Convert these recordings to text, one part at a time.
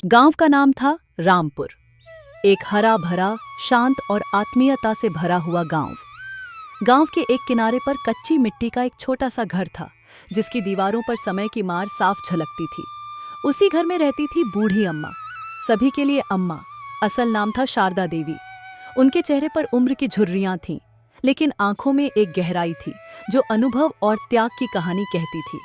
गांव का नाम था रामपुर। एक हरा भरा, शांत और आत्मीयता से भरा हुआ गांव। गांव के एक किनारे पर कच्ची मिट्टी का एक छोटा सा घर था, जिसकी दीवारों पर समय की मार साफ झलकती थी। उसी घर में रहती थी बूढ़ी अम्मा, सभी के लिए अम्मा। असल नाम था शारदा देवी। उनके चेहरे पर उम्र की झुर्रियां थीं, लेकिन आंखों में एक गहराई थी जो अनुभव और त्याग की कहानी कहती थी।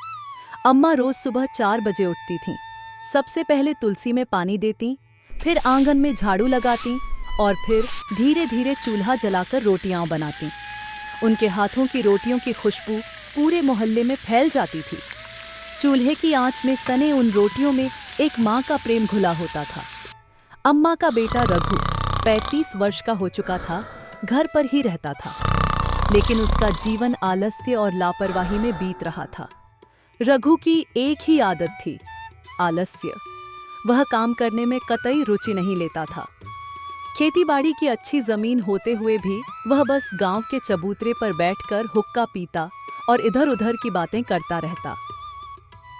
अम्मा रोज सुबह 4 बजे उठती थीं। सबसे पहले तुलसी में पानी देती, फिर आंगन में झाड़ू लगाती और फिर धीरे धीरे चूल्हा जलाकर रोटियां बनाती। उनके हाथों की रोटियों की खुशबू पूरे मोहल्ले में फैल जाती थी। चूल्हे की आंच में सने उन रोटियों में एक माँ का प्रेम घुला होता था। अम्मा का बेटा रघु 35 वर्ष का हो चुका था, घर पर ही रहता था, लेकिन उसका जीवन आलस्य और लापरवाही में बीत रहा था। रघु की एक ही आदत थी, आलस्य। वह काम करने में कतई रुचि नहीं लेता था। खेतीबाड़ी की अच्छी जमीन होते हुए भी वह बस गांव के चबूतरे पर बैठकर हुक्का पीता और इधर उधर की बातें करता रहता।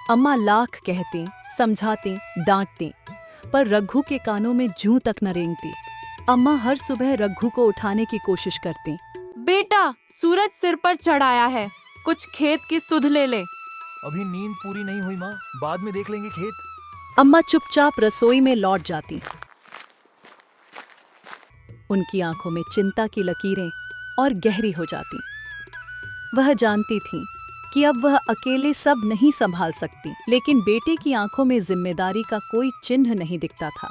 अम्मा लाख कहती, समझाती, डांटती, पर रघु के कानों में जूं तक न रेंगती। अम्मा हर सुबह रघु को उठाने की कोशिश करती। बेटा, सूरज सिर पर चढ़ाया है, कुछ खेत की सुध ले ले। अभी नींद पूरी नहीं हुई माँ, बाद में देख लेंगे खेत। अम्मा चुपचाप रसोई में लौट जाती। उनकी आंखों में चिंता की लकीरें और गहरी हो जाती। वह जानती थी कि अब वह अकेले सब नहीं संभाल सकती, लेकिन बेटे की आंखों में जिम्मेदारी का कोई चिन्ह नहीं दिखता था।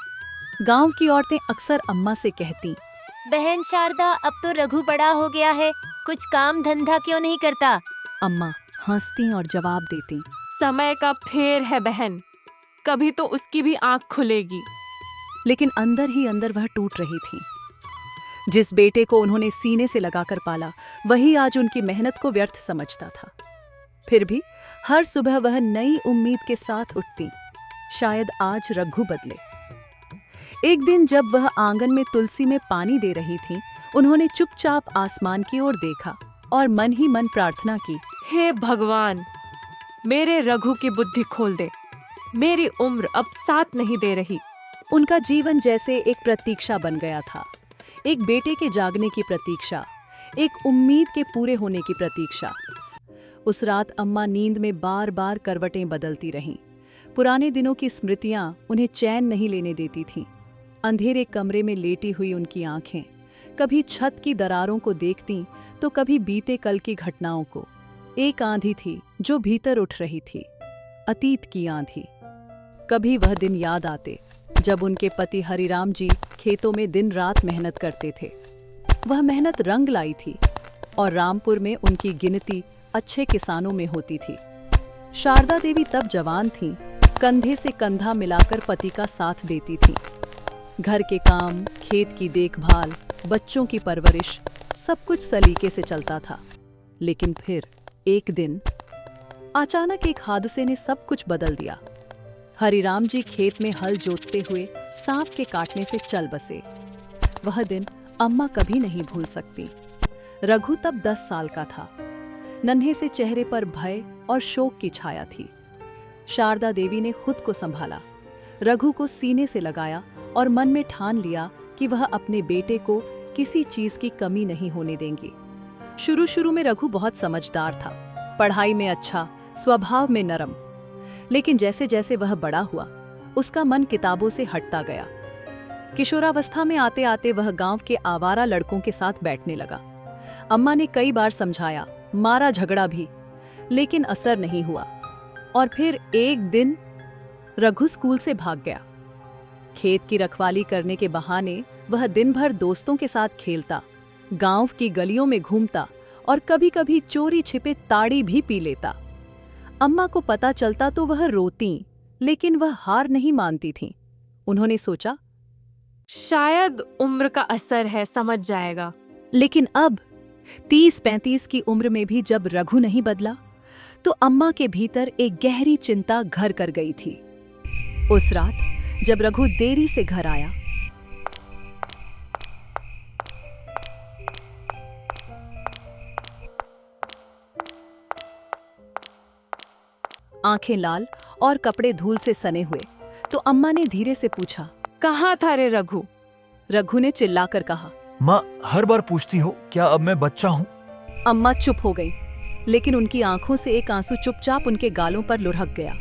गांव की औरतें अक्सर अम्मा से कहती, बहन शारदा, अब तो रघु बड़ा हो गया है, कुछ काम धंधा क्यों नहीं करता? अम्मा हंसती और जवाब देती, समय का फेर है बहन, कभी तो उसकी भी आंख खुलेगी। लेकिन अंदर ही अंदर वह टूट रही थी। जिस बेटे को उन्होंने सीने से लगाकर पाला, वही आज उनकी मेहनत को व्यर्थ समझता था। फिर भी हर सुबह वह नई उम्मीद के साथ उठती, शायद आज रघु बदले। एक दिन जब वह आंगन में तुलसी में पानी दे रही थी, उन्होंने चुपचाप आसमान की ओर देखा और मन ही मन प्रार्थना की, हे भगवान, मेरे रघु की बुद्धि खोल दे, मेरी उम्र अब साथ नहीं दे रही। उनका जीवन जैसे एक प्रतीक्षा बन गया था, एक बेटे के जागने की प्रतीक्षा, एक उम्मीद के पूरे होने की प्रतीक्षा। उस रात अम्मा नींद में बार बार करवटें बदलती रहीं। पुराने दिनों की स्मृतियां उन्हें चैन नहीं लेने देती थीं। अंधेरे कमरे में लेटी हुई उनकी आंखें कभी छत की दरारों को देखतीं तो कभी बीते कल की घटनाओं को। एक आंधी थी जो भीतर उठ रही थी, अतीत की आंधी। कभी वह दिन याद आते जब उनके पति हरिराम जी खेतों में दिन रात मेहनत करते थे। वह मेहनत रंग लाई थी और रामपुर में उनकी गिनती अच्छे किसानों में होती थी। शारदा देवी तब जवान थीं, कंधे से कंधा मिलाकर पति का साथ देती थीं। घर के काम, खेत की देखभाल, बच्चों की परवरिश, सब कुछ सलीके से चलता था। लेकिन फिर एक दिन अचानक एक हादसे ने सब कुछ बदल दिया। हरिराम जी खेत में हल जोतते हुए सांप के काटने से चल बसे। वह दिन अम्मा कभी नहीं भूल सकती। रघु तब 10 साल का था। नन्हे से चेहरे पर भय और शोक की छाया थी। शारदा देवी ने खुद को संभाला, रघु को सीने से लगाया और मन में ठान लिया कि वह अपने बेटे को किसी चीज की कमी नहीं होने देंगी। शुरू शुरू में रघु बहुत समझदार था, पढ़ाई में अच्छा, स्वभाव में नरम। लेकिन जैसे जैसे वह बड़ा हुआ, उसका मन किताबों से हटता गया। किशोरावस्था में आते आते वह गांव के आवारा लड़कों के साथ बैठने लगा। अम्मा ने कई बार समझाया, मारा, झगड़ा भी, लेकिन असर नहीं हुआ। और फिर एक दिन रघु स्कूल से भाग गया। खेत की रखवाली करने के बहाने वह दिन भर दोस्तों के साथ खेलता, गांव की गलियों में घूमता और कभी कभी चोरी छिपे ताड़ी भी पी लेता। अम्मा को पता चलता तो वह रोती, लेकिन वह हार नहीं मानती थीं। उन्होंने सोचा, शायद उम्र का असर है, समझ जाएगा। लेकिन अब 30-35 की उम्र में भी जब रघु नहीं बदला, तो अम्मा के भीतर एक गहरी चिंता घर कर गई थी। उस रात जब रघु देरी से घर आया, आंखें लाल और कपड़े धूल से सने हुए, तो अम्मा ने धीरे से पूछा। कहाँ था रे रघु? रघु ने चिल्लाकर कहा। माँ, हर बार पूछती हो, क्या अब मैं बच्चा हूँ? अम्मा चुप हो गई, लेकिन उनकी आंखों से एक आंसू चुपचाप उनके गालों पर लुढ़क गया।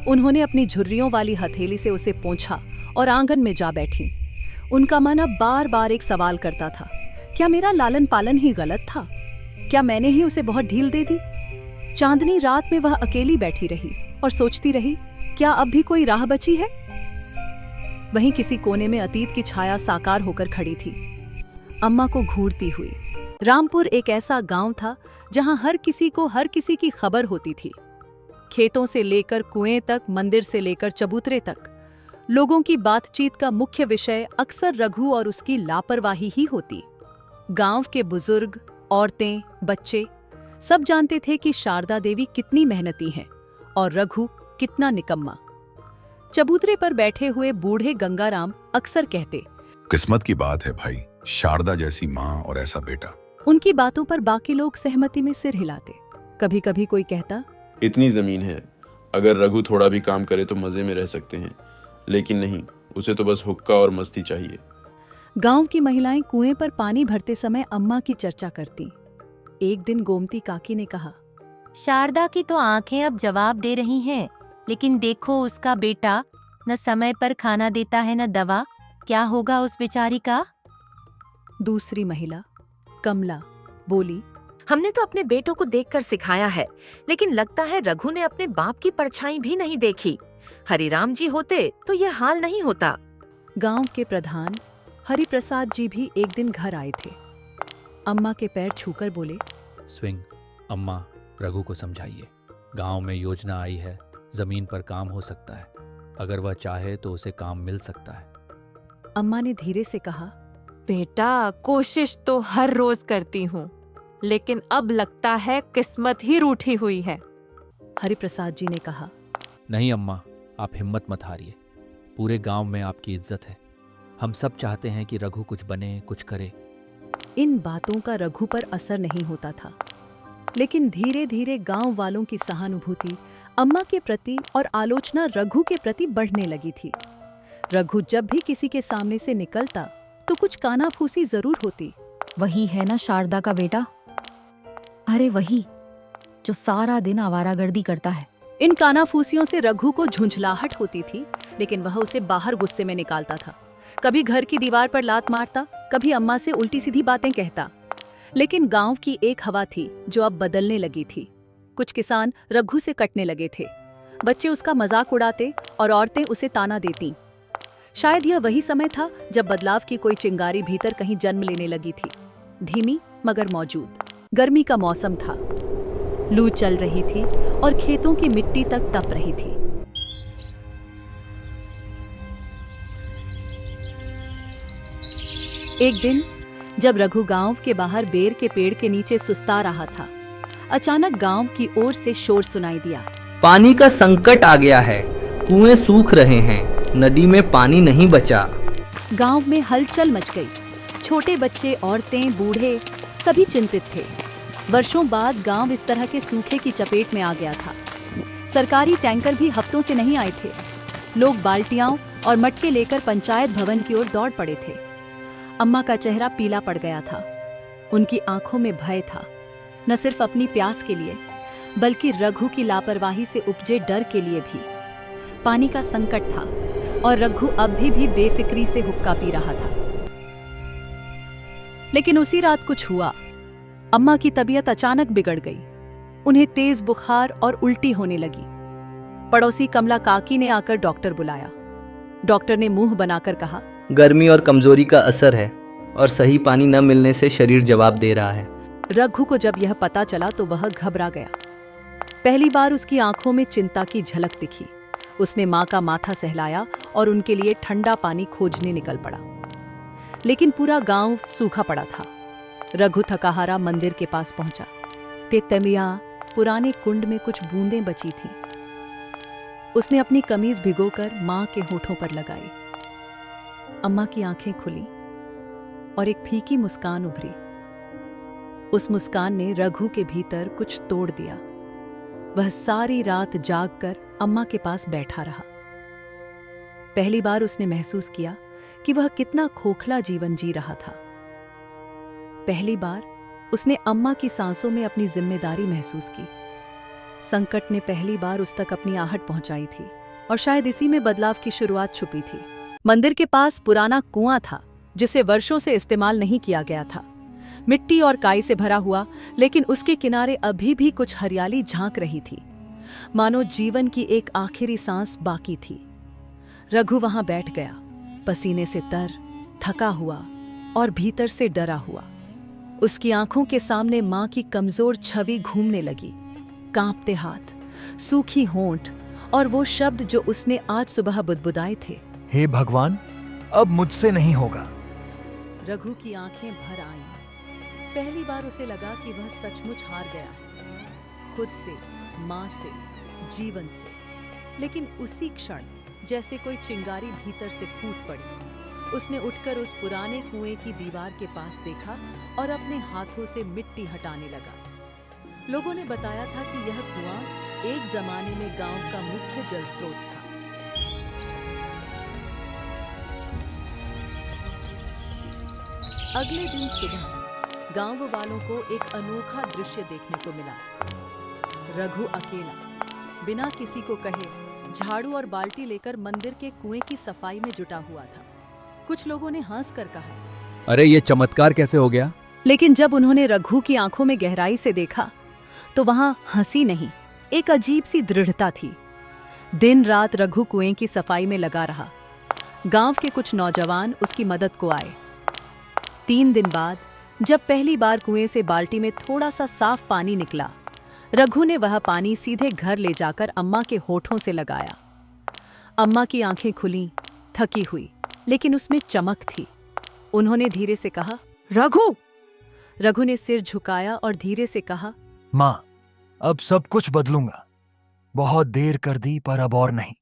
उन्होंने अपनी झुर्रियों वाली हथेली से उसे पोंछा और आंगन में जा बैठी। उनका मन अब बार बार एक सवाल करता था, क्या मेरा लालन पालन ही गलत था? क्या मैंने ही उसे बहुत ढील दे दी? चांदनी रात में वह अकेली बैठी रही और सोचती रही, क्या अब भी कोई राह बची है? वहीं किसी कोने में अतीत की छाया साकार होकर खड़ी थी, अम्मा को घूरती हुई। रामपुर एक ऐसा गांव था जहां हर किसी को हर किसी की खबर होती थी। खेतों से लेकर कुएं तक, मंदिर से लेकर चबूतरे तक, लोगों की बातचीत का मुख्य विषय अक्सर रघु और उसकी लापरवाही ही होती। गांव के बुजुर्ग, औरतें, बच्चे सब जानते थे कि शारदा देवी कितनी मेहनती हैं और रघु कितना निकम्मा। चबूतरे पर बैठे हुए बूढ़े गंगाराम अक्सर कहते, किस्मत की बात है भाई, शारदा जैसी माँ और ऐसा बेटा। उनकी बातों पर बाकी लोग सहमति में सिर हिलाते। कभी कभी कोई कहता, इतनी जमीन है, अगर रघु थोड़ा भी काम करे तो मजे में रह सकते हैं, लेकिन नहीं, उसे तो बस हुक्का और मस्ती चाहिए। गांव की महिलाएं कुएं पर पानी भरते समय अम्मा की चर्चा करती। एक दिन गोमती काकी ने कहा, शारदा की तो आंखें अब जवाब दे रही हैं, लेकिन देखो उसका बेटा न समय पर खाना देता है न दवा, क्या होगा उस बेचारी का? दूसरी महिला कमला बोली, हमने तो अपने बेटों को देखकर सिखाया है, लेकिन लगता है रघु ने अपने बाप की परछाई भी नहीं देखी। हरिराम जी होते तो यह हाल नहीं होता। गांव के प्रधान हरिप्रसाद जी भी एक दिन घर आए थे। अम्मा के पैर छूकर बोले, स्विंग, अम्मा रघु को समझाइए, गांव में योजना आई है, जमीन पर काम हो सकता है, अगर वह चाहे तो उसे काम मिल सकता है। अम्मा ने धीरे से कहा, बेटा, कोशिश तो हर रोज करती हूँ, लेकिन अब लगता है किस्मत ही रूठी हुई है। हरिप्रसाद जी ने कहा, नहीं अम्मा, आप हिम्मत मत हारिए, पूरे गांव में आपकी इज्जत है, हम सब चाहते हैं कि रघु कुछ बने, कुछ करे। इन बातों का रघु पर असर नहीं होता था, लेकिन धीरे धीरे गांव वालों की सहानुभूति अम्मा के प्रति और आलोचना रघु के प्रति बढ़ने लगी थी। रघु जब भी किसी के सामने से निकलता तो कुछ कानाफूसी जरूर होती। वही है ना शारदा का बेटा? अरे वही जो सारा दिन आवारागर्दी करता है। इन कानाफूसियों से रघु को झुंझलाहट होती थी, लेकिन वह उसे बाहर गुस्से में निकालता था। कभी घर की दीवार पर लात मारता, कभी अम्मा से उल्टी सीधी बातें कहता। लेकिन गांव की एक हवा थी जो अब बदलने लगी थी। कुछ किसान रघु से कटने लगे थे, बच्चे उसका मजाक उड़ाते और औरतें उसे ताना देती। शायद यह वही समय था जब बदलाव की कोई चिंगारी भीतर कहीं जन्म लेने लगी थी, धीमी मगर मौजूद। गर्मी का मौसम था, लू चल रही थी और खेतों की मिट्टी तक तप रही थी। एक दिन जब रघु गांव के बाहर बेर के पेड़ के नीचे सुस्ता रहा था, अचानक गांव की ओर से शोर सुनाई दिया। पानी का संकट आ गया है, कुएं सूख रहे हैं, नदी में पानी नहीं बचा। गांव में हलचल मच गई। छोटे बच्चे, औरतें, बूढ़े सभी चिंतित थे। वर्षों बाद गांव इस तरह के सूखे की चपेट में आ गया था। सरकारी टैंकर भी हफ्तों से नहीं आए थे। लोग बाल्टियां और मटके लेकर पंचायत भवन की ओर दौड़ पड़े थे। अम्मा का चेहरा पीला पड़ गया था। उनकी आंखों में भय था, न सिर्फ अपनी प्यास के लिए बल्कि रघु की लापरवाही से उपजे डर के लिए भी। पानी का संकट था और रघु अब भी बेफिक्री से हुक्का पी रहा था। लेकिन उसी रात कुछ हुआ। अम्मा की तबीयत अचानक बिगड़ गई। उन्हें तेज बुखार और उल्टी होने लगी। पड़ोसी कमला काकी ने आकर डॉक्टर बुलाया। डॉक्टर ने मुंह बनाकर कहा, गर्मी और कमजोरी का असर है और सही पानी न मिलने से शरीर जवाब दे रहा है। रघु को जब यह पता चला तो वह घबरा गया। पहली बार उसकी आंखों में चिंता की झलक दिखी। उसने माँ का माथा सहलाया और उनके लिए ठंडा पानी खोजने निकल पड़ा। लेकिन पूरा गांव सूखा पड़ा था। रघु थकाहारा मंदिर के पास पहुंचा। तेतमिया पुराने कुंड में कुछ बूंदें बची थीं। उसने अपनी कमीज भिगोकर माँ के होठों पर लगाई। अम्मा की आंखें खुली और एक फीकी मुस्कान उभरी। उस मुस्कान ने रघु के भीतर कुछ तोड़ दिया। वह सारी रात जागकर अम्मा के पास बैठा रहा। पहली बार उसने महसूस किया कि वह कितना खोखला जीवन जी रहा था। पहली बार उसने अम्मा की सांसों में अपनी जिम्मेदारी महसूस की। संकट ने पहली बार उस तक अपनी आहट पहुंचाई थी और शायद इसी में बदलाव की शुरुआत छुपी थी। मंदिर के पास पुराना कुआं था जिसे वर्षों से इस्तेमाल नहीं किया गया था। मिट्टी और काई से भरा हुआ, लेकिन उसके किनारे अभी भी कुछ हरियाली झांक रही थी, मानो जीवन की एक आखिरी सांस बाकी थी। रघु वहां बैठ गया, पसीने से तर, थका हुआ और भीतर से डरा हुआ। उसकी आंखों के सामने मां की कमजोर छवि घूमने लगी, कांपते हाथ, सूखी होंठ और वो शब्द जो उसने आज सुबह बुदबुदाए थे, हे भगवान, अब मुझसे नहीं होगा। रघु की आंखें भर आईं। पहली बार उसे लगा कि वह सचमुच हार गया है, खुद से, मां से, जीवन से। लेकिन उसी क्षण जैसे कोई चिंगारी भीतर से फूट पड़ी। उसने उठकर उस पुराने कुएं की दीवार के पास देखा और अपने हाथों से मिट्टी हटाने लगा। लोगों ने बताया था कि यह कुआं एक जमाने में गांव का मुख्य जल स्रोत था। अगले दिन सुबह गांव वालों को एक अनोखा दृश्य देखने को मिला। रघु अकेला, बिना किसी को कहे, झाड़ू और बाल्टी लेकर मंदिर के कुएं की सफाई में जुटा हुआ था। कुछ लोगों ने हंसकर कहा, अरे ये चमत्कार कैसे हो गया? लेकिन जब उन्होंने रघु की आंखों में गहराई से देखा तो वहां हंसी नहीं, एक अजीब सी दृढ़ता थी। दिन रात रघु कुएं की सफाई में लगा रहा। गांव के कुछ नौजवान उसकी मदद को आए। 3 दिन बाद जब पहली बार कुएं से बाल्टी में थोड़ा सा साफ पानी निकला, रघु ने वह पानी सीधे घर ले जाकर अम्मा के होठों से लगाया। अम्मा की आंखें खुलीं, थकी हुई, लेकिन उसमें चमक थी। उन्होंने धीरे से कहा, रघु। रघु ने सिर झुकाया और धीरे से कहा, मां, अब सब कुछ बदलूंगा। बहुत देर कर दी पर अब और नहीं।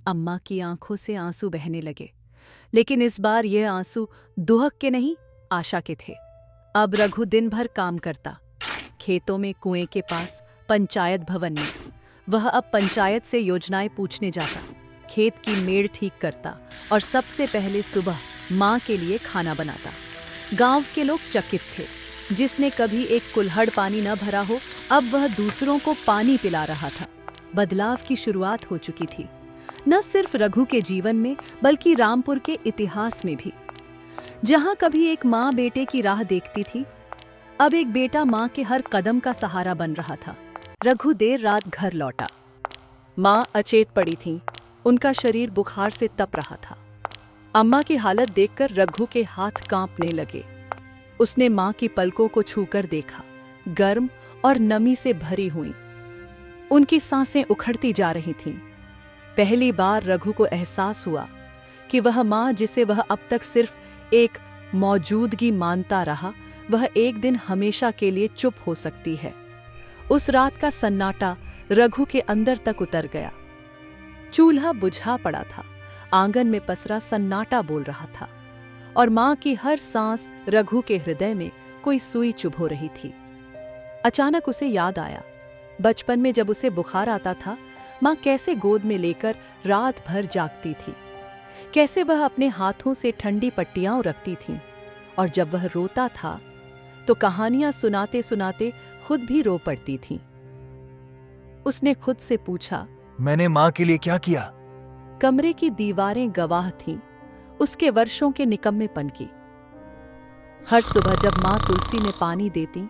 अम्मा की आंखों से आंसू बहने लगे, लेकिन इस बार ये आंसू दुहक के नहीं, आशा के थे। अब रघु दिन भर काम करता, खेतों में, कुएं के पास, पंचायत भवन में। वह अब पंचायत से योजनाएं पूछने जाता, खेत की मेड़ ठीक करता और सबसे पहले सुबह मां के लिए खाना बनाता। गांव के लोग चकित थे। जिसने कभी एक कुल्हड़ पानी न भरा हो, अब वह दूसरों को पानी पिला रहा था। बदलाव की शुरुआत हो चुकी थी, न सिर्फ रघु के जीवन में बल्कि रामपुर के इतिहास में भी। जहां कभी एक मां बेटे की राह देखती थी, अब एक बेटा मां के हर कदम का सहारा बन रहा था। रघु देर रात घर लौटा। मां अचेत पड़ी थी, उनका शरीर बुखार से तप रहा था। अम्मा की हालत देखकर रघु के हाथ कांपने लगे। उसने मां की पलकों को छूकर देखा, गर्म और नमी से भरी हुई। उनकी सांसें उखड़ती जा रही थीं। पहली बार रघु को एहसास हुआ कि वह मां जिसे वह अब तक सिर्फ एक मौजूदगी मानता रहा, वह एक दिन हमेशा के लिए चुप हो सकती है। उस रात का सन्नाटा रघु के अंदर तक उतर गया। चूल्हा बुझा पड़ा था, आंगन में पसरा सन्नाटा बोल रहा था और मां की हर सांस रघु के हृदय में कोई सुई चुभो रही थी। अचानक उसे याद आया, बचपन में जब उसे बुखार आता था, मां कैसे गोद में लेकर रात भर जागती थी, कैसे वह अपने हाथों से ठंडी पट्टियां रखती थी, और जब वह रोता था तो कहानियां सुनाते सुनाते खुद भी रो पड़ती थी। उसने खुद से पूछा, मैंने मां के लिए क्या किया? कमरे की दीवारें गवाह थीं उसके वर्षों के निकम्मेपन की। हर सुबह जब मां तुलसी में पानी देती,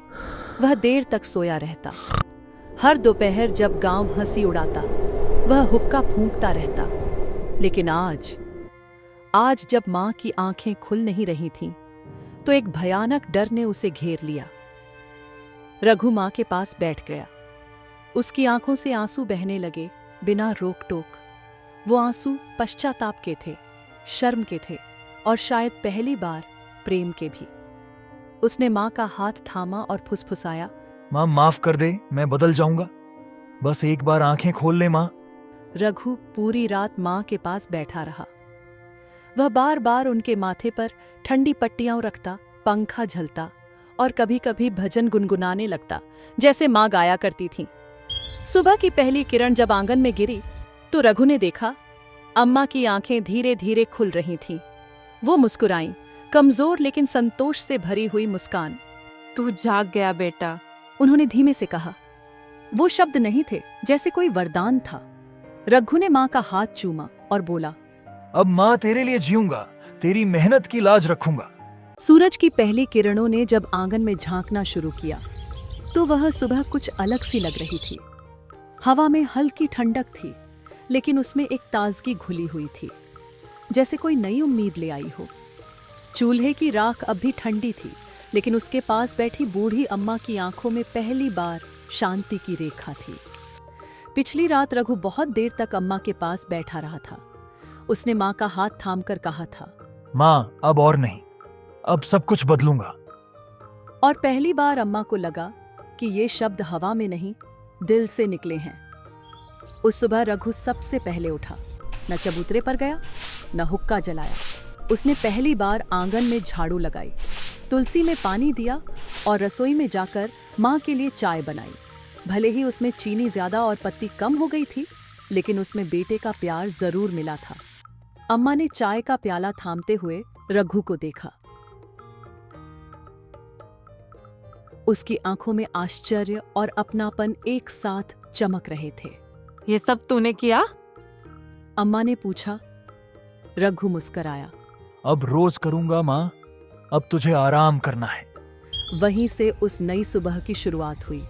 वह देर तक सोया रहता। हर दोपहर जब गांव हंसी उड़ाता, वह हुक्का फूंकता रहता। लेकिन आज जब मां की आंखें खुल नहीं रही थीं, तो एक भयानक डर ने उसे घेर लिया। रघु मां के पास बैठ गया। उसकी आंखों से आंसू बहने लगे, बिना रोक टोक। वो आंसू पश्चाताप के थे, शर्म के थे और शायद पहली बार प्रेम के भी। उसने मां का हाथ थामा और फुसफुसाया, मां माफ कर दे, मैं बदल जाऊंगा। बस एक बार आंखें खोल ले मां। रघु पूरी रात मां के पास बैठा रहा। वह बार बार उनके माथे पर ठंडी पट्टियां रखता, पंखा झलता और कभी कभी भजन गुनगुनाने लगता, जैसे मां गाया करती थीं। सुबह की पहली किरण जब आंगन में गिरी तो रघु ने देखा अम्मा की आंखें धीरे धीरे खुल रही थीं। वो मुस्कुराईं, कमजोर लेकिन संतोष से भरी हुई मुस्कान। तू जाग गया बेटा। उन्होंने धीमे से कहा। वो शब्द नहीं थे, जैसे कोई वरदान था। रघु ने माँ का हाथ चूमा और बोला, अब माँ तेरे लिए जीऊंगा, तेरी मेहनत की लाज रखूंगा। सूरज की पहली किरणों ने जब आंगन में झांकना शुरू किया तो वह सुबह कुछ अलग सी लग रही थी। हवा में हल्की ठंडक थी, लेकिन उसमें एक ताजगी घुली हुई थी, जैसे कोई नई उम्मीद ले आई हो। चूल्हे की राख अब भी ठंडी थी, लेकिन उसके पास बैठी बूढ़ी अम्मा की आंखों में पहली बार शांति की रेखा थी। पिछली रात रघु बहुत देर तक अम्मा के पास बैठा रहा था। उसने माँ का हाथ थामकर कहा था, माँ अब और नहीं, अब सब कुछ बदलूंगा। और पहली बार अम्मा को लगा कि ये शब्द हवा में नहीं, दिल से निकले हैं। उस सुबह रघु सबसे पहले उठा, न चबूतरे पर गया, न हुक्का जलाया। उसने पहली बार आंगन में झाड़ू लगाई, तुलसी में पानी दिया और रसोई में जाकर माँ के लिए चाय बनाई। भले ही उसमें चीनी ज्यादा और पत्ती कम हो गई थी, लेकिन उसमें बेटे का प्यार जरूर मिला था। अम्मा ने चाय का प्याला थामते हुए रघु को देखा। उसकी आंखों में आश्चर्य और अपनापन एक साथ चमक रहे थे। ये सब तूने किया? अम्मा ने पूछा। रघु मुस्कराया। अब रोज करूंगा माँ, अब तुझे आराम करना है। वहीं से उस नई सुबह की शुरुआत हुई,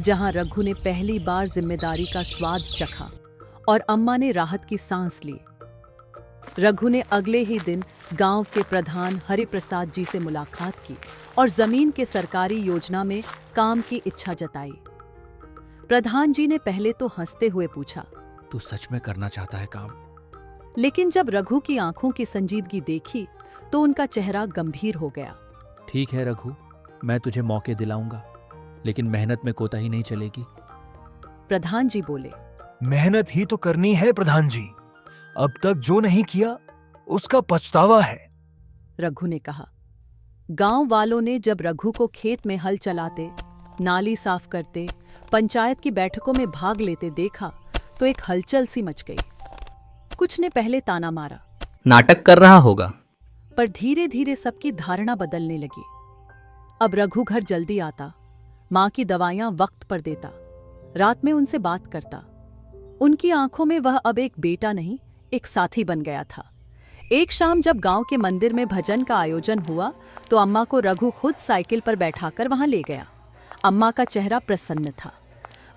जहां रघु ने पहली बार जिम्मेदारी का स्वाद चखा और अम्मा ने राहत की सांस ली। रघु ने अगले ही दिन गांव के प्रधान हरिप्रसाद जी से मुलाकात की और जमीन के सरकारी योजना में काम की इच्छा जताई। प्रधान जी ने पहले तो हंसते हुए पूछा, तू सच में करना चाहता है काम? लेकिन जब रघु की आंखों की संजीदगी देखी तो उनका चेहरा गंभीर हो गया। ठीक है रघु, मैं तुझे मौके दिलाऊंगा, लेकिन मेहनत में कोताही नहीं चलेगी। प्रधान जी बोले, मेहनत ही तो करनी है प्रधान जी, अब तक जो नहीं किया उसका पछतावा है। रघु ने कहा। गांव वालों ने जब रघु को खेत में हल चलाते, नाली साफ करते, पंचायत की बैठकों में भाग लेते देखा तो एक हलचल सी मच गई। कुछ ने पहले ताना मारा, नाटक कर रहा होगा। पर धीरे धीरे सबकी धारणा बदलने लगी। अब रघु घर जल्दी आता, माँ की दवाइयां वक्त पर देता, रात में उनसे बात करता। उनकी आंखों में वह अब एक बेटा नहीं, एक साथी बन गया था। एक शाम जब गांव के मंदिर में भजन का आयोजन हुआ तो अम्मा को रघु खुद साइकिल पर बैठाकर वहां ले गया। अम्मा का चेहरा प्रसन्न था।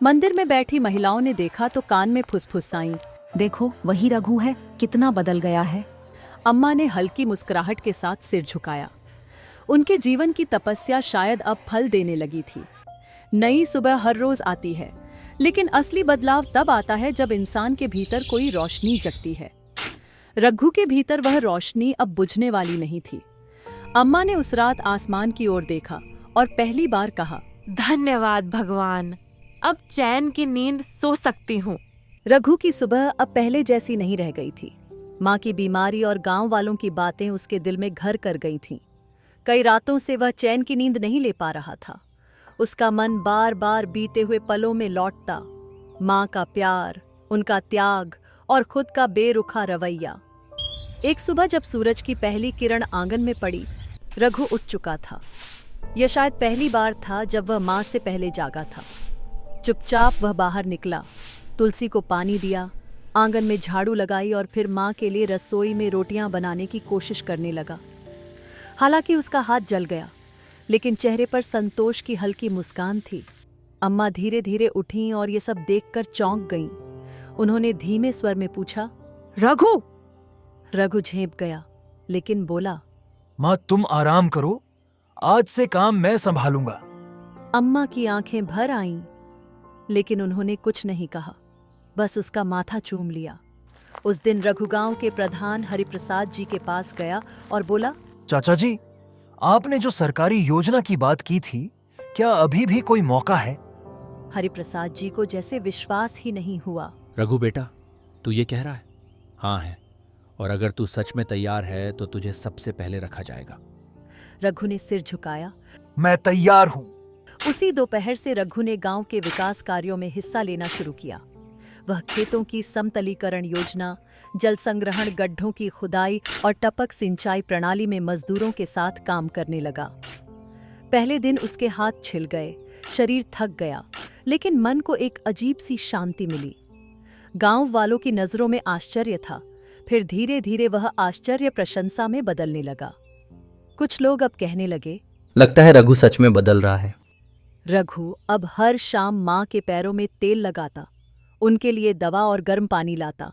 मंदिर में बैठी महिलाओं ने देखा तो कान में फुसफुसाईं, देखो वही रघु है, कितना बदल गया है। अम्मा ने हल्की मुस्कुराहट के साथ सिर झुकाया। उनके जीवन की तपस्या शायद अब फल देने लगी थी। नई सुबह हर रोज आती है, लेकिन असली बदलाव तब आता है जब इंसान के भीतर कोई रोशनी जगती है। रघु के भीतर वह रोशनी अब बुझने वाली नहीं थी। अम्मा ने उस रात आसमान की ओर देखा और पहली बार कहा, धन्यवाद भगवान, अब चैन की नींद सो सकती हूँ। रघु की सुबह अब पहले जैसी नहीं रह गई थी। माँ की बीमारी और गांव वालों की बातें उसके दिल में घर कर गई थीं। कई रातों से वह चैन की नींद नहीं ले पा रहा था। उसका मन बार बार बीते हुए पलों में लौटता। माँ का प्यार, उनका त्याग और खुद का बेरुखा रवैया। एक सुबह जब सूरज की पहली किरण आंगन में पड़ी, रघु उठ चुका था। यह शायद पहली बार था जब वह माँ से पहले जागा था। चुपचाप वह बाहर निकला, तुलसी को पानी दिया, आंगन में झाड़ू लगाई और फिर माँ के लिए रसोई में रोटियां बनाने की कोशिश करने लगा। हालांकि उसका हाथ जल गया, लेकिन चेहरे पर संतोष की हल्की मुस्कान थी। अम्मा धीरे धीरे उठीं और ये सब देखकर चौंक गईं। उन्होंने धीमे स्वर में पूछा, रघु? रघु झेंप गया, लेकिन बोला, माँ तुम आराम करो, आज से काम मैं संभालूंगा। अम्मा की आंखें भर आईं, लेकिन उन्होंने कुछ नहीं कहा, बस उसका माथा चूम लिया। उस दिन रघु गांव के प्रधान हरिप्रसाद जी के पास गया और बोला, चाचा जी, आपने जो सरकारी योजना की बात की थी, क्या अभी भी कोई मौका है? हरिप्रसाद जी को जैसे विश्वास ही नहीं हुआ। रघु बेटा, तू ये कह रहा है? हाँ है, और अगर तू सच में तैयार है तो तुझे सबसे पहले रखा जाएगा। रघु ने सिर झुकाया। मैं तैयार हूँ। उसी दोपहर से रघु ने गांव के विकास कार्यों में हिस्सा लेना शुरू किया। वह खेतों की समतलीकरण योजना, जल संग्रहण गड्ढों की खुदाई और टपक सिंचाई प्रणाली में मजदूरों के साथ काम करने लगा। पहले दिन उसके हाथ छिल गए, शरीर थक गया, लेकिन मन को एक अजीब सी शांति मिली। गांव वालों की नजरों में आश्चर्य था, फिर धीरे धीरे वह आश्चर्य प्रशंसा में बदलने लगा। कुछ लोग अब कहने लगे, लगता है रघु सच में बदल रहा है। रघु अब हर शाम माँ के पैरों में तेल लगाता, उनके लिए दवा और गर्म पानी लाता।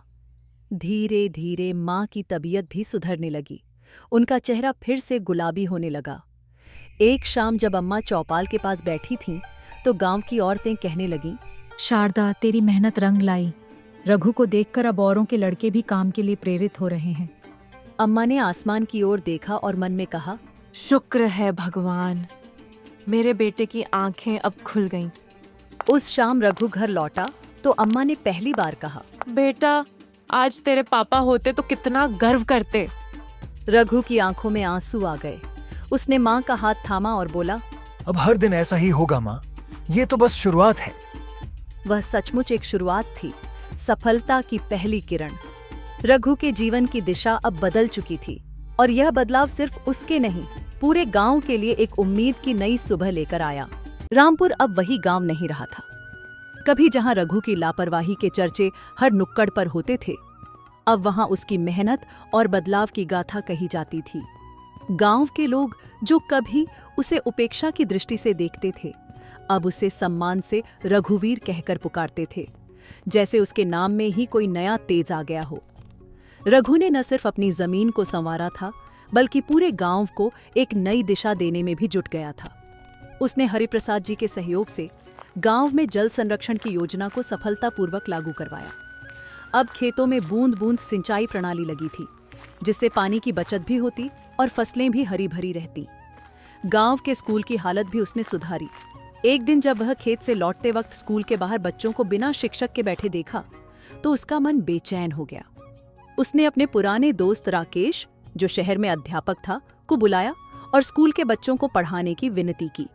धीरे धीरे माँ की तबीयत भी सुधरने लगी, उनका चेहरा फिर से गुलाबी होने लगा। एक शाम जब अम्मा चौपाल के पास बैठी थीं, तो गांव की औरतें कहने लगीं, शारदा, तेरी मेहनत रंग लाई। रघु को देखकर अब औरों के लड़के भी काम के लिए प्रेरित हो रहे हैं। अम्मा ने आसमान की ओर देखा और मन में कहा, शुक्र है भगवान, मेरे बेटे की आंखें अब खुल गईं। उस शाम रघु घर लौटा तो अम्मा ने पहली बार कहा, बेटा, आज तेरे पापा होते तो कितना गर्व करते। रघु की आंखों में आंसू आ गए। उसने माँ का हाथ थामा और बोला, अब हर दिन ऐसा ही होगा माँ, ये तो बस शुरुआत है। वह सचमुच एक शुरुआत थी, सफलता की पहली किरण। रघु के जीवन की दिशा अब बदल चुकी थी, और यह बदलाव सिर्फ उसके नहीं, पूरे गांव के लिए एक उम्मीद की नई सुबह लेकर आया। रामपुर अब वही गांव नहीं रहा था। कभी जहां रघु की लापरवाही के चर्चे हर नुक्कड़ पर होते थे, अब वहां उसकी मेहनत और बदलाव की गाथा कही जाती थी। गांव के लोग जो कभी उसे उपेक्षा की दृष्टि से देखते थे, अब उसे सम्मान से रघुवीर कहकर पुकारते थे, जैसे उसके नाम में ही कोई नया तेज आ गया हो। रघु ने न सिर्फ अपनी जमीन को संवारा था, बल्कि पूरे गांव को एक नई दिशा देने में भी जुट गया था। उसने हरिप्रसाद जी के सहयोग से गांव में जल संरक्षण की योजना को सफलतापूर्वक लागू करवाया। अब खेतों में बूंद बूंद सिंचाई प्रणाली लगी थी, जिससे पानी की बचत भी होती और फसलें भी हरी भरी रहती। गांव के स्कूल की हालत भी उसने सुधारी। एक दिन जब वह खेत से लौटते वक्त स्कूल के बाहर बच्चों को बिना शिक्षक के बैठे देखा, तो उसका मन बेचैन हो गया। उसने अपने पुराने दोस्त राकेश, जो शहर में अध्यापक था, को बुलाया और स्कूल के बच्चों को पढ़ाने की विनती की।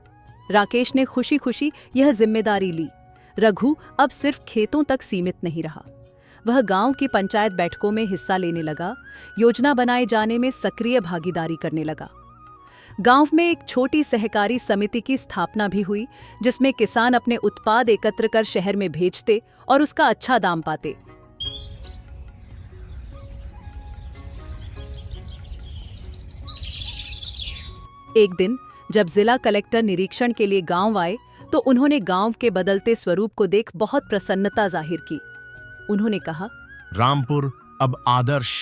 राकेश ने खुशी खुशी यह जिम्मेदारी ली। रघु अब सिर्फ खेतों तक सीमित नहीं रहा, वह गांव की पंचायत बैठकों में हिस्सा लेने लगा, योजना बनाए जाने में सक्रिय भागीदारी करने लगा। गांव में एक छोटी सहकारी समिति की स्थापना भी हुई, जिसमें किसान अपने उत्पाद एकत्र कर शहर में भेजते और उसका अच्छा दाम पाते। एक दिन जब जिला कलेक्टर निरीक्षण के लिए गांव आए, तो उन्होंने गांव के बदलते स्वरूप को देख बहुत प्रसन्नता जाहिर की। उन्होंने कहा, रामपुर अब आदर्श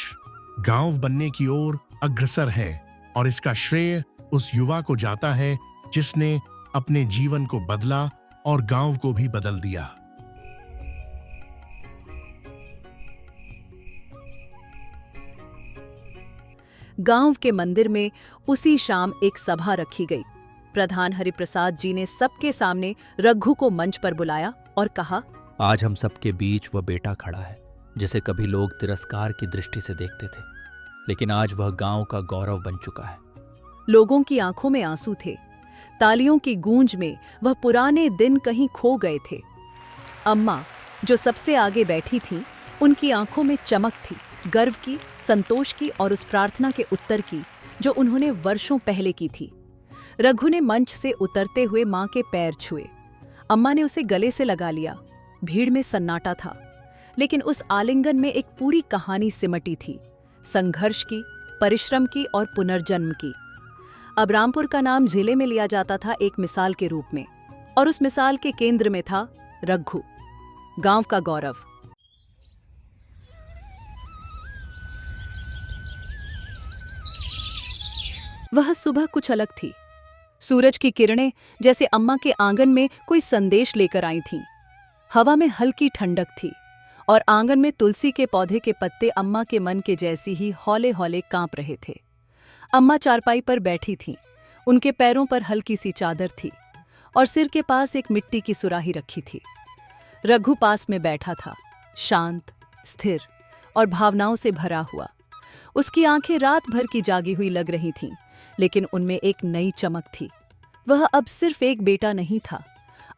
गांव बनने की ओर अग्रसर है, और इसका श्रेय उस युवा को जाता है जिसने अपने जीवन को बदला और गांव को भी बदल दिया। गांव के मंदिर में उसी शाम एक सभा रखी गई। प्रधान हरिप्रसाद जी ने सबके सामने रघु को मंच पर बुलाया और कहा, आज हम सबके बीच वह बेटा खड़ा है जिसे कभी लोग तिरस्कार की दृष्टि से देखते थे, लेकिन आज वह गांव का गौरव बन चुका है। लोगों की आंखों में आंसू थे, तालियों की गूंज में वह पुराने दिन कहीं खो गए थे। अम्मा, जो सबसे आगे बैठी थीं, उनकी आंखों में चमक थी, गर्व की, संतोष की और उस प्रार्थना के उत्तर की जो उन्होंने वर्षों पहले की थी। रघु ने मंच से उतरते हुए मां के पैर छुए। अम्मा ने उसे गले से लगा लिया। भीड़ में सन्नाटा था, लेकिन उस आलिंगन में एक पूरी कहानी सिमटी थी, संघर्ष की, परिश्रम की और पुनर्जन्म की। अब रामपुर का नाम जिले में लिया जाता था एक मिसाल के रूप में, और उस मिसाल के केंद्र में था रघु, गांव का गौरव। वह सुबह कुछ अलग थी। सूरज की किरणें जैसे अम्मा के आंगन में कोई संदेश लेकर आई थीं। हवा में हल्की ठंडक थी और आंगन में तुलसी के पौधे के पत्ते अम्मा के मन के जैसी ही हौले हौले कांप रहे थे। अम्मा चारपाई पर बैठी थीं, उनके पैरों पर हल्की सी चादर थी और सिर के पास एक मिट्टी की सुराही रखी थी। रघु पास में बैठा था, शांत, स्थिर और भावनाओं से भरा हुआ। उसकी आंखें रात भर की जागी हुई लग रही थीं, लेकिन उनमें एक नई चमक थी। वह अब सिर्फ एक बेटा नहीं था,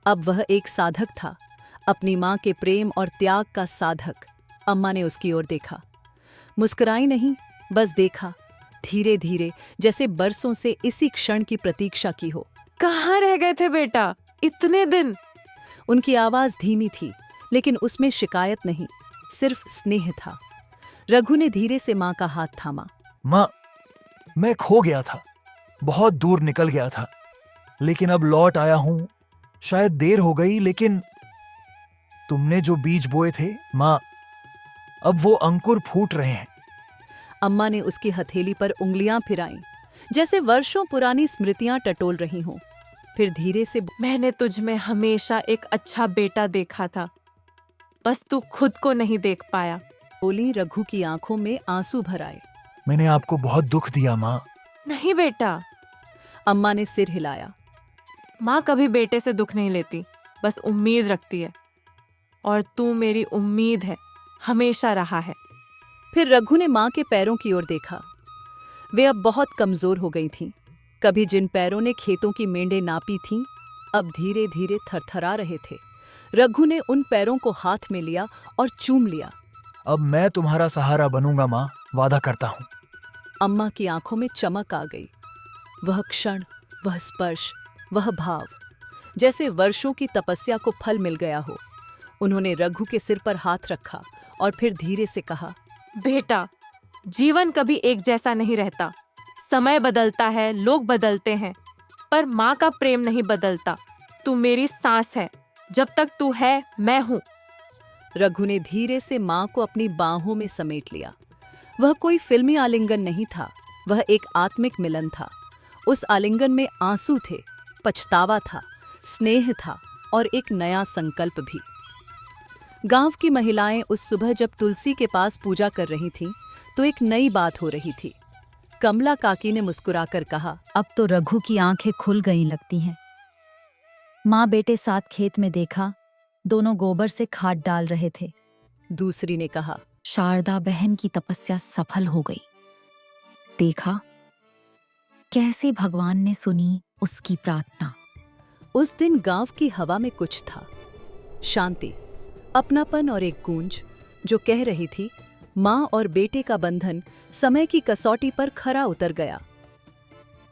अब वह एक साधक था, अपनी माँ के प्रेम और त्याग का साधक अम्मा ने उसकी ओर देखा। मुस्कुराई नहीं, बस देखा, धीरे धीरे, जैसे बरसों से इसी क्षण की प्रतीक्षा की हो। कहाँ रह गए थे बेटा इतने दिन? उनकी आवाज धीमी थी, लेकिन उसमें शिकायत नहीं, सिर्फ स्नेह था। रघु ने धीरे से माँ का हाथ थामा। माँ, मैं खो गया था, बहुत दूर निकल गया था, लेकिन अब लौट आया हूं। शायद देर हो गई, लेकिन तुमने जो बीज बोए थे माँ, अब वो अंकुर फूट रहे हैं। अम्मा ने उसकी हथेली पर उंगलियां फिराईं, जैसे वर्षों पुरानी स्मृतियां टटोल रही हों। फिर धीरे से मैंने तुझ में हमेशा एक अच्छा बेटा देखा था, बस तू खुद को नहीं देख पाया। बोली। रघु की आंखों में आंसू भर आए। मैंने आपको बहुत दुख दिया माँ। नहीं बेटा, अम्मा ने सिर हिलाया। माँ कभी बेटे से दुख नहीं लेती, बस उम्मीद रखती है, और तू मेरी उम्मीद है, हमेशा रहा है। फिर रघु ने माँ के पैरों की ओर देखा। वे अब बहुत कमजोर हो गई थीं। कभी जिन पैरों ने खेतों की मेंढे नापी थीं, अब धीरे धीरे थरथरा रहे थे। रघु ने उन पैरों को हाथ में लिया और चूम लिया। अब मैं तुम्हारा सहारा बनूंगा माँ, वादा करता हूँ। अम्मा की आंखों में चमक आ गई। वह क्षण, वह स्पर्श, वह भाव, जैसे वर्षों की तपस्या को फल मिल गया हो। उन्होंने रघु के सिर पर हाथ रखा और फिर धीरे से कहा, बेटा, जीवन कभी एक जैसा नहीं रहता। समय बदलता है, लोग बदलते हैं, पर माँ का प्रेम नहीं बदलता। तू मेरी सांस है, जब तक तू है मैं हूँ। रघु ने धीरे से माँ को अपनी बाहों में समेट लिया। वह कोई फिल्मी आलिंगन नहीं था, वह एक आत्मिक मिलन था। उस आलिंगन में आंसू थे, पछतावा था, स्नेह था और एक नया संकल्प भी। गांव की महिलाएं उस सुबह जब तुलसी के पास पूजा कर रही थीं, तो एक नई बात हो रही थी। कमला काकी ने मुस्कुराकर कहा, अब तो रघु की आंखें खुल गई लगती हैं। माँ बेटे साथ खेत में देखा, दोनों गोबर से खाद डाल रहे थे। दूसरी ने कहा, शारदा बहन की तपस्या सफल हो गई। देखा कैसे भगवान ने सुनी उसकी प्रार्थना। उस दिन गांव की हवा में कुछ था, शांति, अपनापन और एक गूंज जो कह रही थी, माँ और बेटे का बंधन समय की कसौटी पर खरा उतर गया।